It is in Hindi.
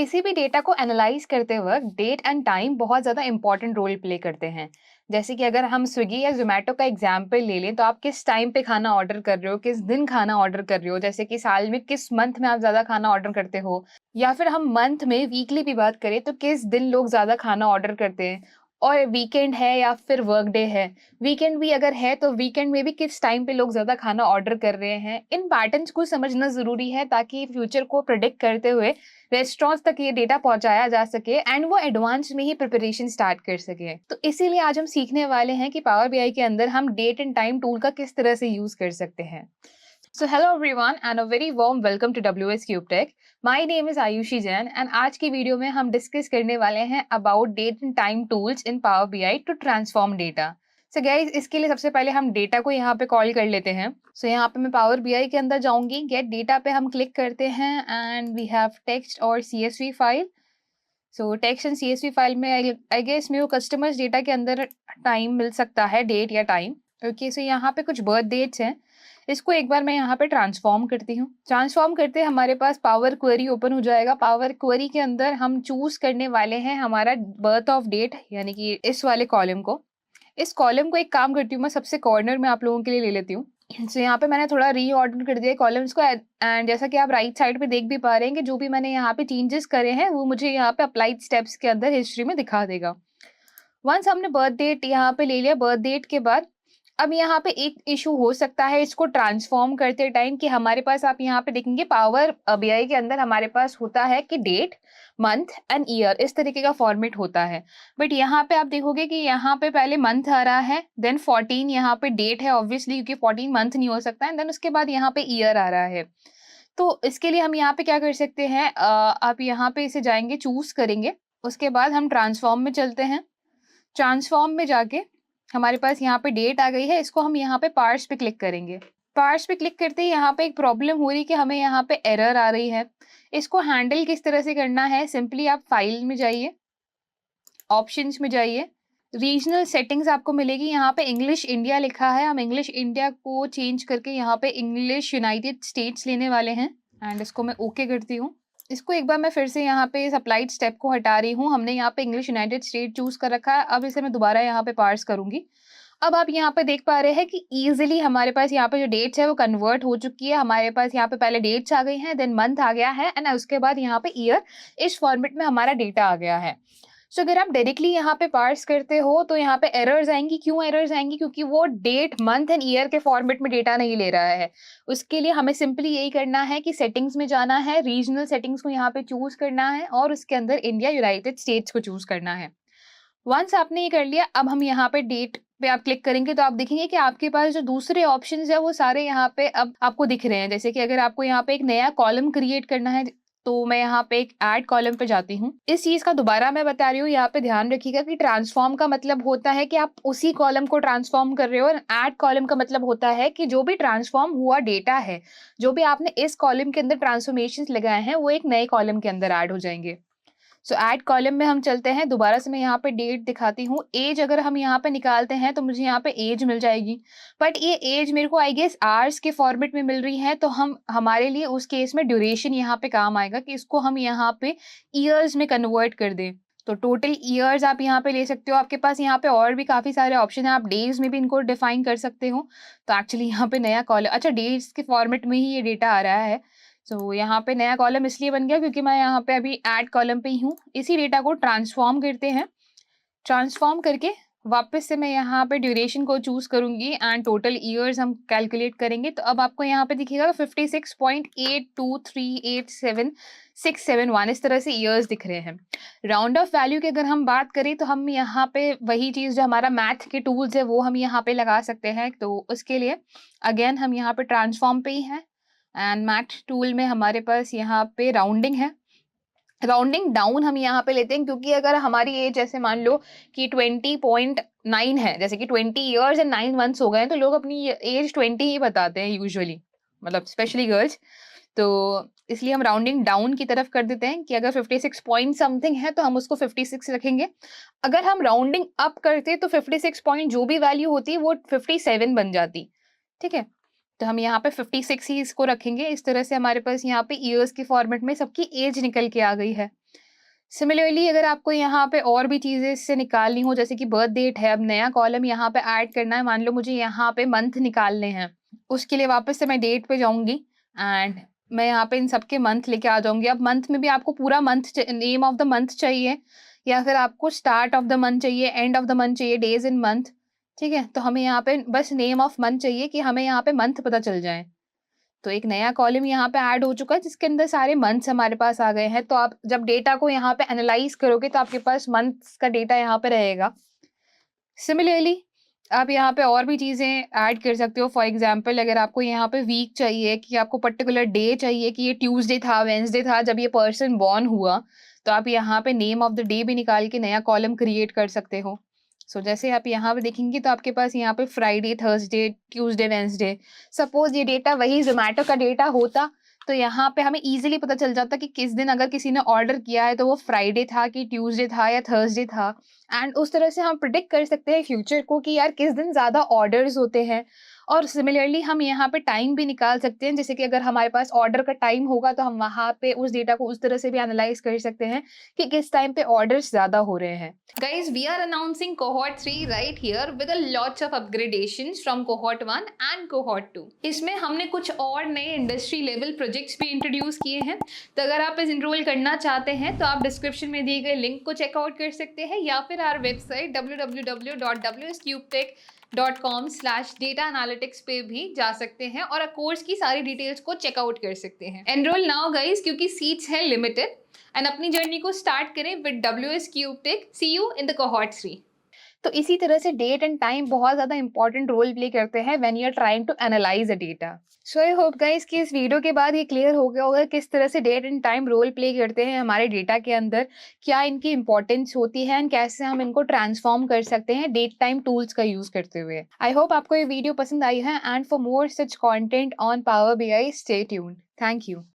किसी भी डेटा को एनालाइज करते वक्त डेट एंड टाइम बहुत ज़्यादा इंपॉर्टेंट रोल प्ले करते हैं। जैसे कि अगर हम स्विगी या जोमेटो का एग्जाम्पल ले लें तो आप किस टाइम पे खाना ऑर्डर कर रहे हो, किस दिन खाना ऑर्डर कर रहे हो, जैसे कि साल में किस मंथ में आप ज़्यादा खाना ऑर्डर करते हो, या फिर हम मंथ में वीकली भी बात करें तो किस दिन लोग ज़्यादा खाना ऑर्डर करते हैं, और वीकेंड है या फिर वर्क डे है, वीकेंड भी अगर है तो वीकेंड में भी किस टाइम पे लोग ज़्यादा खाना ऑर्डर कर रहे हैं। इन पैटर्न्स को समझना ज़रूरी है ताकि फ्यूचर को प्रिडिक्ट करते हुए रेस्टोरेंट्स तक ये डेटा पहुंचाया जा सके एंड वो एडवांस में ही प्रिपरेशन स्टार्ट कर सके। तो इसीलिए आज हम सीखने वाले हैं कि पावर बीआई के अंदर हम डेट एंड टाइम टूल का किस तरह से यूज कर सकते हैं। So hello everyone and a very warm welcome to WS Cube Tech. My name is Ayushi Jain and आज की वीडियो में हम डिस्कस करने वाले हैं about date and time tools in Power BI to transform data. So guys, इसके लिए सबसे पहले हम डेटा को यहाँ पे कॉल कर लेते हैं। सो यहाँ पे मैं पावर बीआई के अंदर जाऊंगी, गेट डेटा पे हम क्लिक करते हैं एंड वी हैव टेक्स्ट और CSV file. So text and CSV file में आई गेस मेरे को कस्टमर्स डेटा के अंदर टाइम मिल सकता है, डेट या टाइम। ओके, सो यहाँ पे कुछ बर्थ डेट्स हैं। इसको एक बार मैं यहाँ पे ट्रांसफॉर्म करती हूँ। ट्रांसफॉर्म करते हमारे पास पावर क्वेरी ओपन हो जाएगा। पावर क्वेरी के अंदर हम चूज करने वाले हैं हमारा बर्थ ऑफ डेट, यानी कि इस वाले कॉलम को। इस कॉलम को एक काम करती हूँ, मैं सबसे कॉर्नर में आप लोगों के लिए ले लेती हूँ। तो यहाँ पे मैंने थोड़ा रीऑर्डर कर दिया कॉलम्स को, एंड जैसा कि आप राइट साइड पे देख भी पा रहे हैं कि जो भी मैंने यहाँ पे चेंजेस करे हैं वो मुझे यहाँ पे अप्लाइड स्टेप्स के अंदर हिस्ट्री में दिखा देगा। वंस हमने बर्थ डेट यहाँ पे ले लिया, बर्थ डेट के बाद अब यहाँ पे एक इशू हो सकता है इसको ट्रांसफॉर्म करते टाइम कि हमारे पास, आप यहाँ पे देखेंगे पावर बीआई के अंदर हमारे पास होता है कि डेट, मंथ एंड ईयर, इस तरीके का फॉर्मेट होता है। बट यहाँ पे आप देखोगे कि यहाँ पे पहले मंथ आ रहा है, देन 14 यहाँ पे डेट है ऑब्वियसली, क्योंकि 14 मंथ नहीं हो सकता है, देन उसके बाद यहाँ पे ईयर आ रहा है। तो इसके लिए हम यहाँ पे क्या कर सकते हैं, आप यहाँ पे इसे जाएंगे, चूज करेंगे, उसके बाद हम ट्रांसफॉर्म में चलते हैं। ट्रांसफॉर्म में जाके हमारे पास यहाँ पे डेट आ गई है, इसको हम यहाँ पे पार्स पे क्लिक करेंगे। पार्स पे क्लिक करते ही यहाँ पे एक प्रॉब्लम हो रही है कि हमें यहाँ पे एरर आ रही है। इसको हैंडल किस तरह से करना है, सिंपली आप फाइल में जाइए, ऑप्शंस में जाइए, रीजनल सेटिंग्स आपको मिलेगी। यहाँ पे इंग्लिश इंडिया लिखा है, हम इंग्लिश इंडिया को चेंज करके यहाँ पे इंग्लिश यूनाइटेड स्टेट्स लेने वाले हैं, एंड इसको मैं ओके करती हूँ। इसको एक बार मैं फिर से यहाँ पे इस अप्लाइड स्टेप को हटा रही हूँ। हमने यहाँ पे इंग्लिश यूनाइटेड स्टेट चूज कर रखा है, अब इसे मैं दोबारा यहाँ पे पार्स करूंगी। अब आप यहाँ पे देख पा रहे हैं कि इजीली हमारे पास यहाँ पे जो डेट्स है वो कन्वर्ट हो चुकी है। हमारे पास यहाँ पे पहले डेट्स आ गई हैं, देन मंथ आ गया है, एंड उसके बाद यहाँ पे ईयर, इस फॉर्मेट में हमारा डेटा आ गया है। सो अगर आप डायरेक्टली यहाँ पे पार्स करते हो तो यहाँ पे एरर्स आएंगी। क्यों एरर्स आएंगी? क्योंकि वो डेट, मंथ एंड ईयर के फॉर्मेट में डेटा नहीं ले रहा है। उसके लिए हमें सिंपली यही करना है कि सेटिंग्स में जाना है, रीजनल सेटिंग्स को यहाँ पे चूज करना है, और उसके अंदर इंडिया यूनाइटेड स्टेट्स को चूज करना है। वंस आपने ये कर लिया, अब हम यहाँ पे डेट पे आप क्लिक करेंगे तो आप देखेंगे कि आपके पास जो दूसरे ऑप्शंस है वो सारे यहाँ पे अब आपको दिख रहे हैं। जैसे कि अगर आपको यहाँ पे एक नया कॉलम क्रिएट करना है तो मैं यहाँ पे एक ऐड कॉलम पे जाती हूँ। इस चीज का दोबारा मैं बता रही हूँ, यहाँ पे ध्यान रखिएगा कि ट्रांसफॉर्म का मतलब होता है कि आप उसी कॉलम को ट्रांसफॉर्म कर रहे हो, और ऐड कॉलम का मतलब होता है कि जो भी ट्रांसफॉर्म हुआ डेटा है, जो भी आपने इस कॉलम के अंदर ट्रांसफॉर्मेशन लगाए हैं, वो एक नए कॉलम के अंदर ऐड हो जाएंगे। सो ऐड कॉलम में हम चलते हैं। दोबारा से मैं यहाँ पे डेट दिखाती हूँ। एज अगर हम यहाँ पे निकालते हैं तो मुझे यहाँ पे एज मिल जाएगी, बट ये एज मेरे को आई गेस आवर्स के फॉर्मेट में मिल रही है, तो हम हमारे लिए उस केस में ड्यूरेशन यहाँ पे काम आएगा कि इसको हम यहाँ पे ईयर्स में कन्वर्ट कर दें। तो टोटल ईयर्स आप यहाँ पे ले सकते हो। आपके पास यहाँ पे और भी काफी सारे ऑप्शन है, आप डेज में भी इनको डिफाइन कर सकते हो। तो एक्चुअली यहाँ पे नया कॉलम, अच्छा डेज के फॉर्मेट में ही ये डेटा आ रहा है। तो यहाँ पे नया कॉलम इसलिए बन गया क्योंकि मैं यहाँ पे अभी ऐड कॉलम पे ही हूँ। इसी डेटा को ट्रांसफॉर्म करते हैं। ट्रांसफॉर्म करके वापस से मैं यहाँ पे ड्यूरेशन को चूज करूंगी एंड टोटल ईयर्स हम कैलकुलेट करेंगे। तो अब आपको यहाँ पे दिखेगा 56.82387671, इस तरह से ईयर्स दिख रहे हैं। राउंड ऑफ वैल्यू की अगर हम बात करें तो हम यहाँ पे वही चीज जो हमारा मैथ के टूल्स है वो हम यहाँ पे लगा सकते हैं। तो उसके लिए अगेन हम यहाँ पे ट्रांसफॉर्म पे ही हैं, एंड मैथ टूल में हमारे पास यहाँ पे राउंडिंग है। राउंडिंग डाउन हम यहाँ पे लेते हैं क्योंकि अगर हमारी एज जैसे मान लो कि 20.9 है, जैसे कि 20 ईयर्स एंड 9 मंथ्स हो गए हैं, तो लोग अपनी एज 20 ही बताते हैं यूजुअली, मतलब स्पेशली गर्ल्स। तो इसलिए हम राउंडिंग डाउन की तरफ कर देते हैं कि अगर 56 पॉइंट समथिंग है तो हम उसको 56 रखेंगे। अगर हम राउंडिंग अप करते तो 56 पॉइंट जो भी वैल्यू होती वो 57 बन जाती। ठीक है, तो हम यहाँ पे 56 ही इसको रखेंगे। इस तरह से हमारे पास यहाँ पे ईयर्स के फॉर्मेट में सबकी एज निकल के आ गई है। सिमिलरली अगर आपको यहाँ पे और भी चीज़ें इससे निकालनी हो, जैसे कि बर्थ डेट है, अब नया कॉलम यहाँ पे ऐड करना है, मान लो मुझे यहाँ पे मंथ निकालने हैं, उसके लिए वापस से मैं डेट पे जाऊँगी एंड मैं यहाँ पे इन सबके मंथ लेके आ जाऊँगी। अब मंथ में भी आपको पूरा month name of the month चाहिए या फिर आपको स्टार्ट ऑफ द मंथ चाहिए, एंड ऑफ द मंथ चाहिए, डेज़ इन मंथ, ठीक है? तो हमें यहाँ पे बस नेम ऑफ मंथ चाहिए कि हमें यहाँ पे मंथ पता चल जाए। तो एक नया कॉलम यहाँ पे ऐड हो चुका है जिसके अंदर सारे मंथ्स हमारे पास आ गए हैं। तो आप जब डेटा को यहाँ पे एनालाइज़ करोगे तो आपके पास मंथ्स का डेटा यहाँ पे रहेगा। सिमिलरली आप यहाँ पे और भी चीज़ें ऐड कर सकते हो। फॉर एग्ज़ाम्पल अगर आपको यहाँ पे वीक चाहिए कि आपको पर्टिकुलर डे चाहिए कि ये ट्यूसडे था, वेडनेसडे था जब ये पर्सन बॉर्न हुआ, तो आप यहाँ पे नेम ऑफ द डे भी निकाल के नया कॉलम क्रिएट कर सकते हो। सो जैसे आप यहाँ पे देखेंगे तो आपके पास यहाँ पे Friday, Thursday, Tuesday, Wednesday, suppose ये डेटा वही ज़ोमैटो का डेटा होता, तो यहाँ पे हमें ईज़िली पता चल जाता कि किस दिन अगर किसी ने ऑर्डर किया है तो वो फ्राइडे था कि ट्यूसडे था या थर्सडे था। एंड उस तरह से हम प्रिडिक्ट कर सकते हैं फ्यूचर को कि यार किस दिन ज़्यादा ऑर्डर्स होते हैं। और सिमिलरली हम यहाँ पे टाइम भी निकाल सकते हैं, जैसे कि अगर हमारे पास ऑर्डर का टाइम होगा तो हम वहाँ पे उस डेटा को उस तरह से भी एनालाइज कर सकते हैं कि किस टाइम पे ऑर्डर्स ज़्यादा हो रहे हैं। Guys, we are announcing cohort 3 right here with a lots of upgradations from cohort 1 and cohort 2. इसमें हमने कुछ और नए इंडस्ट्री लेवल प्रोजेक्ट्स भी इंट्रोड्यूस किए हैं। तो अगर आप इस इनरोल करना चाहते हैं तो आप डिस्क्रिप्शन में दिए गए लिंक को चेकआउट कर सकते हैं या फिर आवर वेबसाइट www.wscubetech.com/data analytics पे भी जा सकते हैं और कोर्स की सारी डिटेल्स को चेकआउट कर सकते हैं। एनरोल नाउ गाइस, क्योंकि सीट्स है लिमिटेड एंड अपनी जर्नी को स्टार्ट करें with WS cube tech. See you in the cohort 3। तो इसी तरह से डेट एंड टाइम बहुत ज़्यादा इंपॉर्टेंट रोल प्ले करते हैं when you are trying to analyse a data. So I hope guys कि इस वीडियो के बाद ये क्लियर हो गया होगा किस तरह से date and time role play करते हैं हमारे डेटा के अंदर, क्या इनकी इंपॉर्टेंस होती है एंड कैसे हम इनको ट्रांसफॉर्म कर सकते हैं डेट टाइम टूल्स का यूज करते हुए। आई होप आपको ये वीडियो पसंद आई है and for more such content on power BI stay tuned. Thank you.